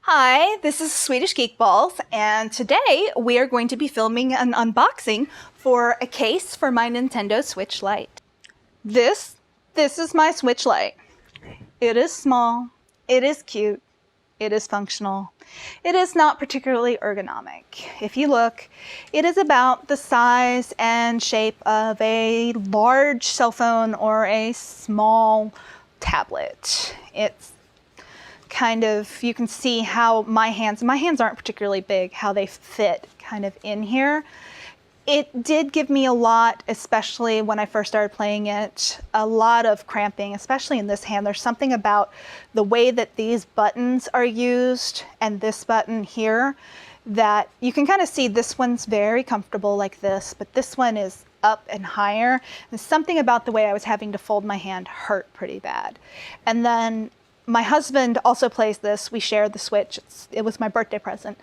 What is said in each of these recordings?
Hi, this is Swedish Geek Balls, and today we are going to be filming an unboxing for a case for my Nintendo Switch Lite. This is my Switch Lite. It is small, it is cute, it is functional. It is not particularly ergonomic. If you look, it is about the size and shape of a large cell phone or a small tablet. It's kind of, you can see how my hands aren't particularly big, how they fit kind of in here. It did give me a lot, especially when I first started playing it, a lot of cramping, especially in this hand. There's something about the way that these buttons are used and this button here that you can kind of see. This one's very comfortable like this, but this one is up and higher. And something about the way I was having to fold my hand hurt pretty bad. And then my husband also plays this. We share the Switch. It was my birthday present.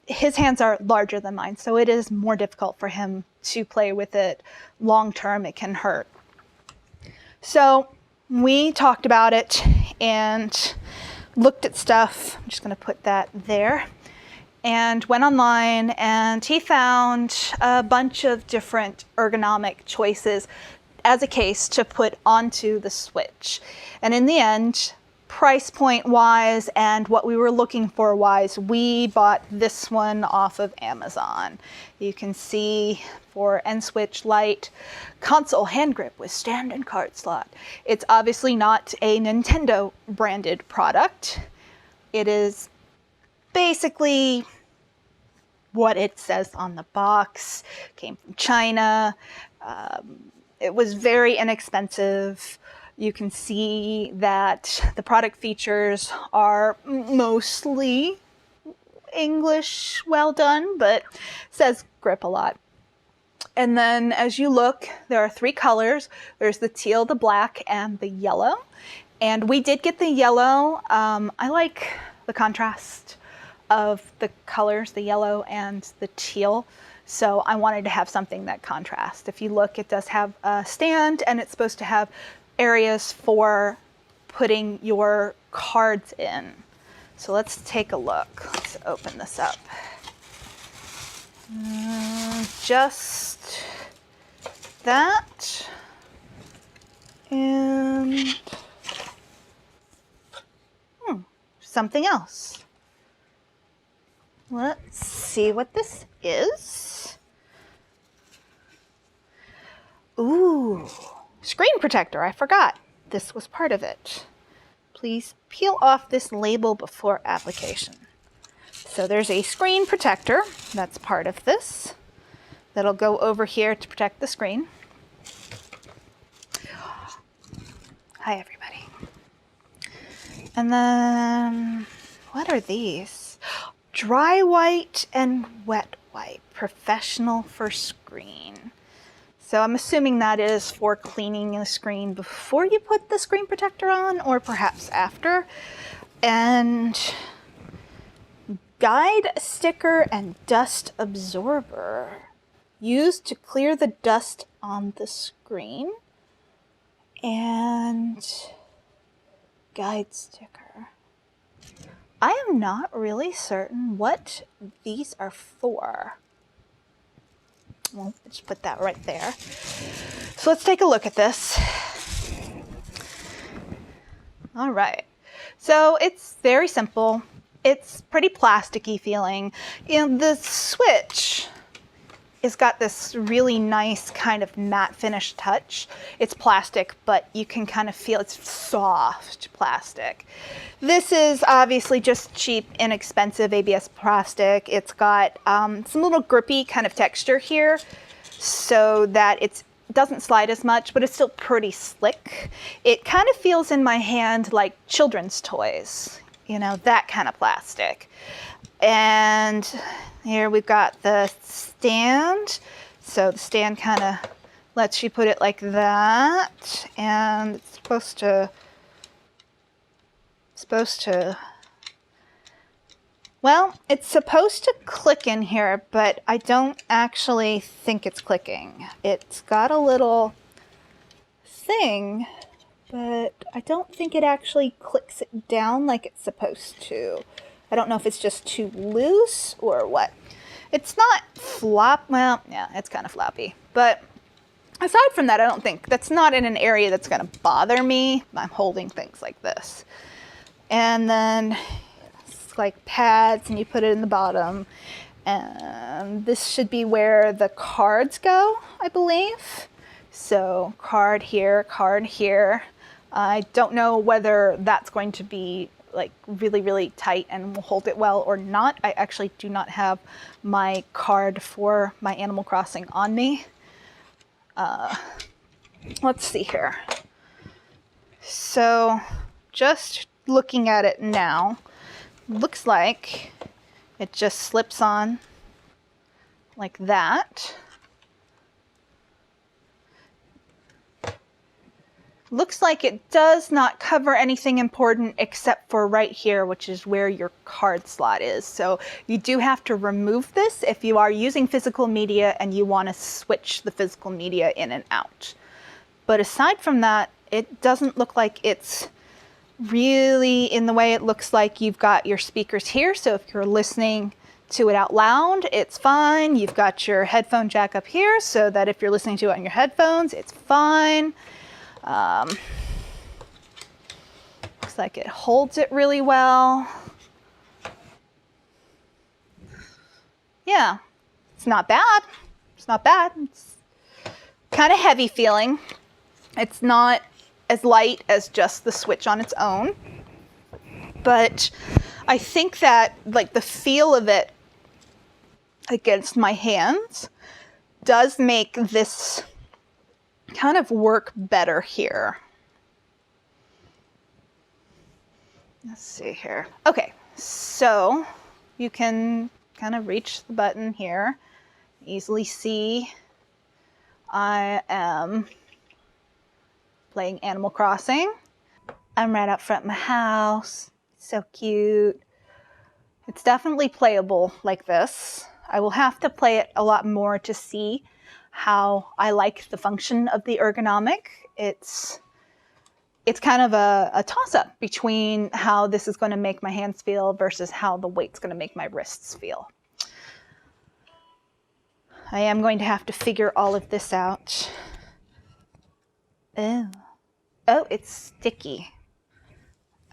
His hands are larger than mine, so it is more difficult for him to play with it long term. It can hurt. So we talked about it and looked at stuff. I'm just going to put that there. And went online, and he found a bunch of different ergonomic choices as a case to put onto the Switch. And in the end, price point wise and what we were looking for wise, we bought this one off of Amazon. You can see for Switch Lite, console hand grip with stand and card slot. It's obviously not a Nintendo branded product. It is basically what it says on the box. Came from China. It was very inexpensive. You can see that the product features are mostly English, well done, but says grip a lot. And then as you look, there are three colors. There's the teal, the black, and the yellow. And we did get the yellow. I like the contrast of the colors, the yellow and the teal. So I wanted to have something that contrasts. If you look, it does have a stand, and it's supposed to have areas for putting your cards in. So let's take a look. Let's open this up. Just that. And something else. Let's see what this is. Ooh, screen protector. I forgot this was part of it. Please peel off this label before application. So there's a screen protector that's part of this. That'll go over here to protect the screen. Hi, everybody. And then, what are these? Dry white and wet white, professional for screen. So I'm assuming that is for cleaning the screen before you put the screen protector on, or perhaps after. And guide sticker and dust absorber, used to clear the dust on the screen. And guide sticker. I am not really certain what these are for. Well, just put that right there. So let's take a look at this. All right. So it's very simple. It's pretty plasticky feeling. And the Switch has got this really nice kind of matte finish touch. It's plastic, but you can kind of feel it's soft plastic. This is obviously just cheap, inexpensive ABS plastic. It's got some little grippy kind of texture here so that it doesn't slide as much, but it's still pretty slick. It kind of feels in my hand like children's toys, you know, that kind of plastic. And here we've got the stand. So the stand kind of lets you put it like that. And it's supposed to, well, it's supposed to click in here, but I don't actually think it's clicking. It's got a little thing but I don't think it actually clicks it down like it's supposed to. I don't know if it's just too loose or what. It's not well, yeah, it's kind of floppy, but aside from that, I don't think that's not in an area that's going to bother me. I'm holding things like this. And then it's like pads, and you put it in the bottom. And this should be where the cards go, I believe. So card here, card here. I don't know whether that's going to be like really, really tight and will hold it well or not. I actually do not have my card for my Animal Crossing on me. Let's see here. So just looking at it now, looks like it just slips on like that. Looks like it does not cover anything important except for right here, which is where your card slot is. So you do have to remove this if you are using physical media and you want to switch the physical media in and out. But aside from that, it doesn't look like it's really in the way. It looks like you've got your speakers here. So if you're listening to it out loud, it's fine. You've got your headphone jack up here so that if you're listening to it on your headphones, it's fine. Looks like it holds it really well. Yeah, it's not bad. It's not bad. It's kind of heavy feeling. It's not as light as just the Switch on its own. But I think that like the feel of it against my hands does make this kind of work better here. Let's see here. Okay, so you can kind of reach the button here. Easily see I am playing Animal Crossing. I'm right out front of my house. So cute. It's definitely playable like this. I will have to play it a lot more to see how I like the function of the Ergonomic. It's kind of a toss-up between how this is going to make my hands feel versus how the weight's going to make my wrists feel. I am going to have to figure all of this out. Oh, it's sticky.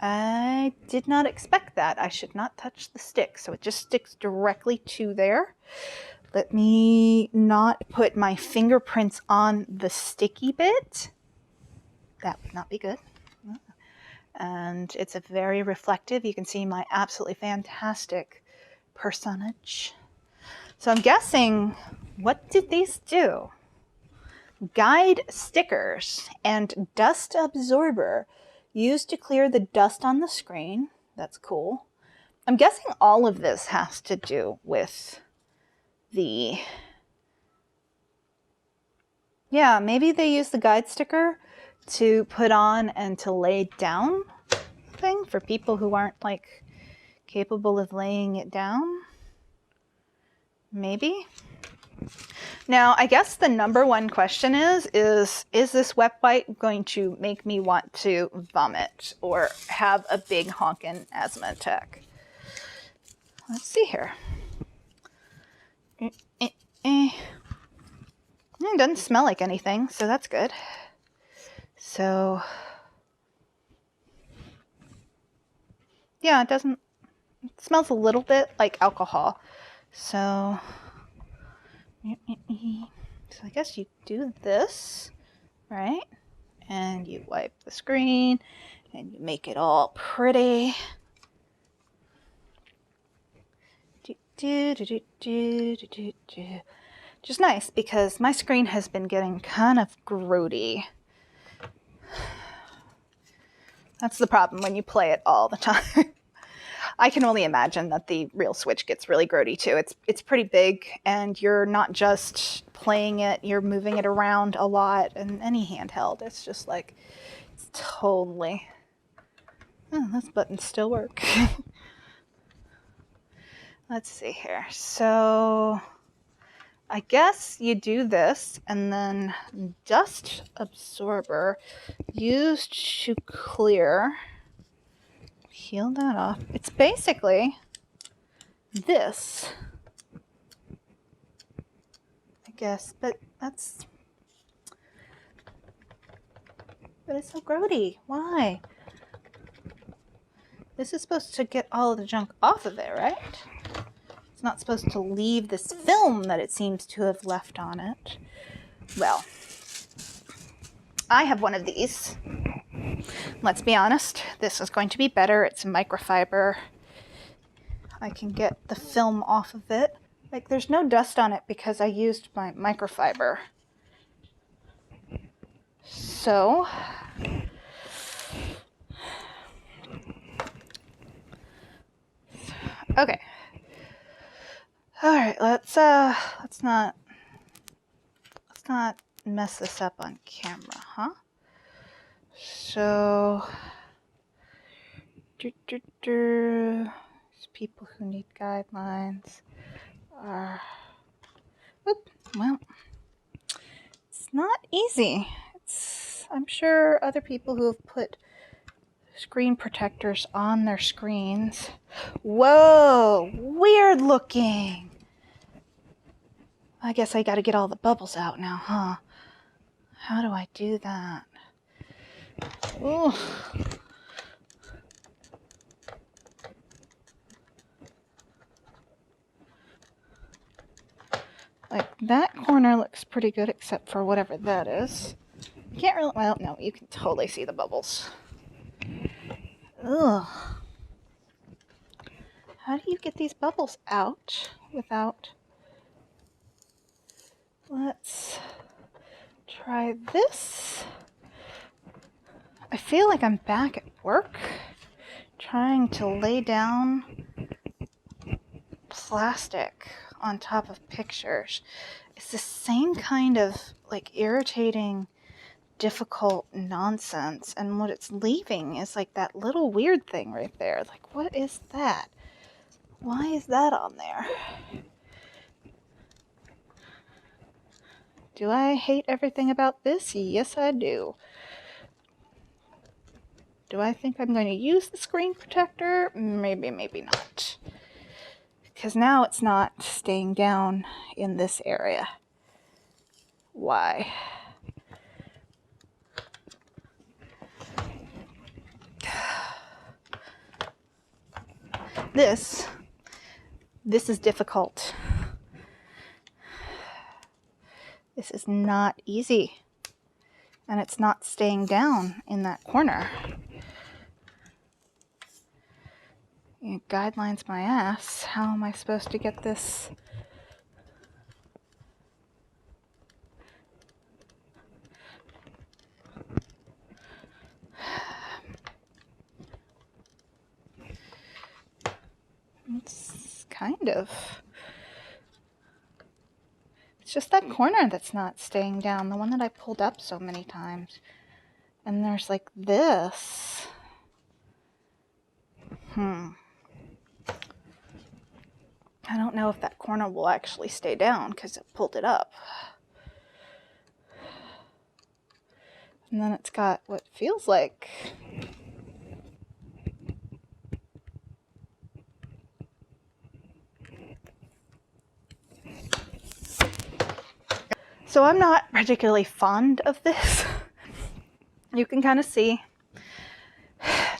I did not expect that. I should not touch the stick, so it just sticks directly to there. Let me not put my fingerprints on the sticky bit. That would not be good. And it's a very reflective. You can see my absolutely fantastic personage. So I'm guessing, what did these do? Guide stickers and dust absorber used to clear the dust on the screen. That's cool. I'm guessing all of this has to do with the... Yeah, maybe they use the guide sticker to put on and to lay down thing for people who aren't like capable of laying it down. Maybe. Now, I guess the number one question is this wet wipe going to make me want to vomit or have a big honkin' asthma attack? Let's see here. It doesn't smell like anything, so that's good. So, yeah, it smells a little bit like alcohol. So I guess you do this, right? And you wipe the screen and you make it all pretty. Just nice because my screen has been getting kind of grody. That's the problem when you play it all the time. I can only imagine that the real Switch gets really grody too. It's pretty big, and you're not just playing it, you're moving it around a lot. And any handheld, it's just like, it's totally... Oh, those buttons still work. Let's see here. So I guess you do this and then dust absorber used to clear. Peel that off. It's basically this, I guess, but it's so grody. Why? This is supposed to get all of the junk off of it, right? It's not supposed to leave this film that it seems to have left on it. Well, I have one of these. Let's be honest, this is going to be better. It's microfiber. I can get the film off of it. Like, there's no dust on it because I used my microfiber. So, okay. All right, let's not mess this up on camera, huh? So, these people who need guidelines are, well, it's not easy. I'm sure other people who have put screen protectors on their screens. Whoa, weird looking. I guess I gotta get all the bubbles out now, huh? How do I do that? Ooh. Like, that corner looks pretty good except for whatever that is. You can't really, well, no, you can totally see the bubbles. Ugh. How do you get these bubbles out without... Let's try this. I feel like I'm back at work trying to lay down plastic on top of pictures. It's the same kind of like irritating, difficult nonsense, and what it's leaving is like that little weird thing right there. Like, what is that? Why is that on there? Do I hate everything about this? Yes, I do. Do I think I'm going to use the screen protector? Maybe, maybe not. Because now it's not staying down in this area. Why? This is difficult. This is not easy. And it's not staying down in that corner. Guidelines my ass. How am I supposed to get this? It's kind of... It's just that corner that's not staying down. The one that I pulled up so many times. And there's like this. I don't know if that corner will actually stay down because it pulled it up. And then it's got what feels like so I'm not particularly fond of this. You can kind of see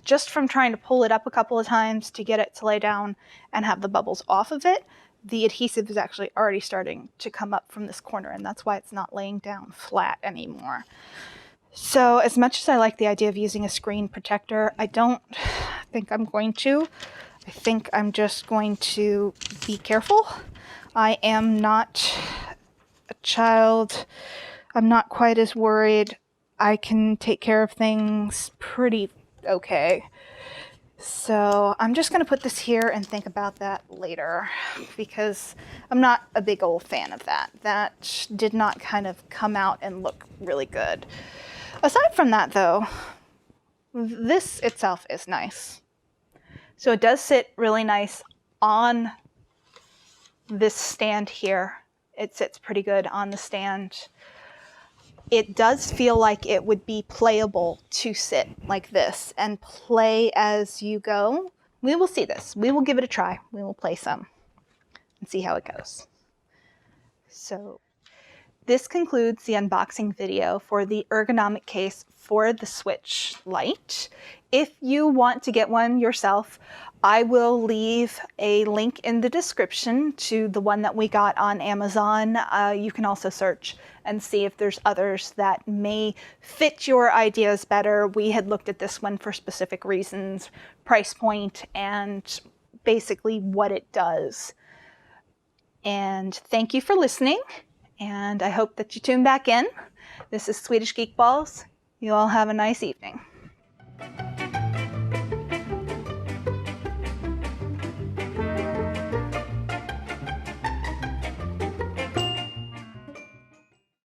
just from trying to pull it up a couple of times to get it to lay down and have the bubbles off of it, the adhesive is actually already starting to come up from this corner, and that's why it's not laying down flat anymore. So as much as I like the idea of using a screen protector, I don't think I'm going to. I think I'm just going to be careful. I am not a child. I'm not quite as worried. I can take care of things pretty okay. So I'm just going to put this here and think about that later, because I'm not a big old fan of that. That did not kind of come out and look really good. Aside from that, though, this itself is nice. So it does sit really nice on this stand here. It sits pretty good on the stand. It does feel like it would be playable to sit like this and play as you go. We will see this. We will give it a try. We will play some and see how it goes. So this concludes the unboxing video for the ergonomic case for the Switch Lite. If you want to get one yourself, I will leave a link in the description to the one that we got on Amazon. You can also search and see if there's others that may fit your ideas better. We had looked at this one for specific reasons, price point, and basically what it does. And thank you for listening. And I hope that you tune back in. This is Swedish Geek Balls. You all have a nice evening.